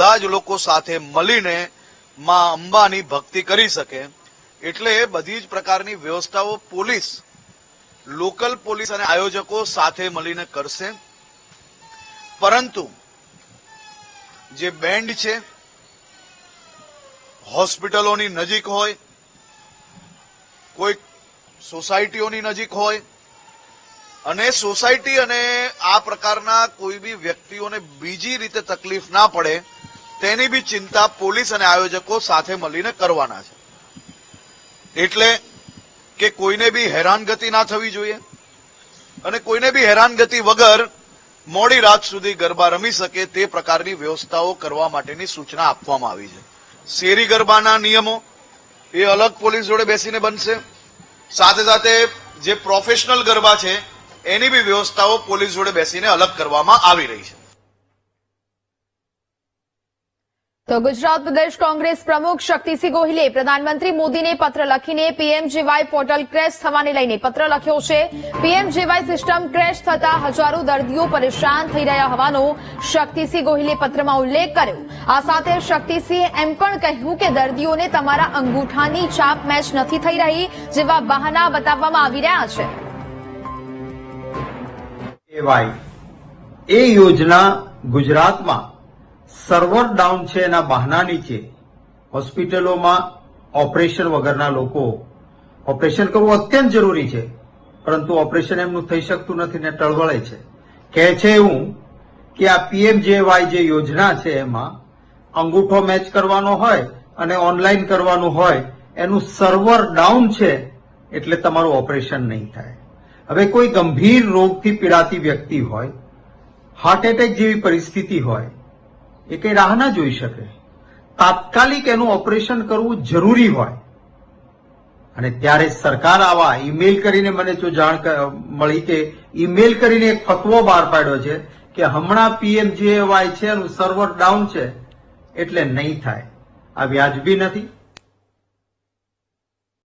બધા જ લોકો સાથે મળીને માં અંબાની ભક્તિ કરી શકે, એટલે બધી જ પ્રકારની વ્યવસ્થાઓ પોલીસ, લોકલ પોલીસ અને આયોજકો સાથે મળીને કરશે. પરંતુ જે બેન્ડ છે, હોસ્પિટલોની નજીક હોય, કોઈ સોસાયટીઓની નજીક હોય અને સોસાયટી અને આ પ્રકારના કોઈ બી વ્યક્તિઓને બીજી રીતે તકલીફ ના પડે તેની બી ચિંતા પોલીસ અને આયોજકો સાથે મળીને કરવાના છે. એટલે કે કોઈને બી હેરાનગતિ ના થવી જોઈએ અને કોઈને બી હેરાનગતિ વગર મોડી રાત સુધી ગરબા રમી શકે તે પ્રકારની વ્યવસ્થાઓ કરવા માટેની સૂચના આપવામાં આવી છે. શેરી ગરબાના નિયમો એ અલગ પોલીસ જોડે બેસીને બનશે. સાથે સાથે જે પ્રોફેશનલ ગરબા છે એની બી વ્યવસ્થાઓ પોલીસ જોડે બેસીને અલગ કરવામાં આવી રહી છે. તો ગુજરાત પ્રદેશ કોંગ્રેસ પ્રમુખ શક્તિસિંહ ગોહિલે પ્રધાનમંત્રી મોદીને પત્ર લખીને પીએમજેવાય પોર્ટલ ક્રેશ થવાને લઈને પત્ર લખ્યો છે. પીએમજેવાય સિસ્ટમ ક્રેશ થતા હજારો દર્દીઓ પરેશાન થઈ રહ્યા હોવાનો શક્તિસિંહ ગોહિલે પત્રમાં ઉલ્લેખ કર્યો. આ સાથે શક્તિસિંહે એમ પણ કહ્યું કે દર્દીઓને તમારા અંગૂઠાની છાપ મેચ નથી થઈ રહી જેવા બહાના બતાવવામાં આવી રહ્યા છે. એ યોજના ગુજરાતમાં સર્વર ડાઉન છે એના બહાના નીચે હોસ્પિટલોમાં ઓપરેશન વગરના લોકો ઓપરેશન કરવું અત્યંત જરૂરી છે, પરંતુ ઓપરેશન એમનું થઈ શકતું નથી ને ટળવળે છે. કહે છે એવું કે આ પીએમજેવાય જે યોજના છે એમાં અંગૂઠો મેચ કરવાનો હોય અને ઓનલાઈન કરવાનું હોય, એનું સર્વર ડાઉન છે એટલે તમારું ઓપરેશન નહીં થાય. હવે કોઈ ગંભીર રોગથી પીડાતી વ્યક્તિ હોય, હાર્ટ એટેક જેવી પરિસ્થિતિ હોય, એ કઈ રાહ ના જોઈ શકે. તાત્કાલિક એનું ઓપરેશન કરવું જરૂરી હોય અને ત્યારે સરકાર આવા ઈમેલ કરીને મને જો જાણ મળી કે ઈમેલ કરીને એક ફતવો બહાર પાડ્યો છે કે હમણાં પીએમજેવાય છે એનું સર્વર ડાઉન છે એટલે નહીં થાય. આ વ્યાજબી નથી.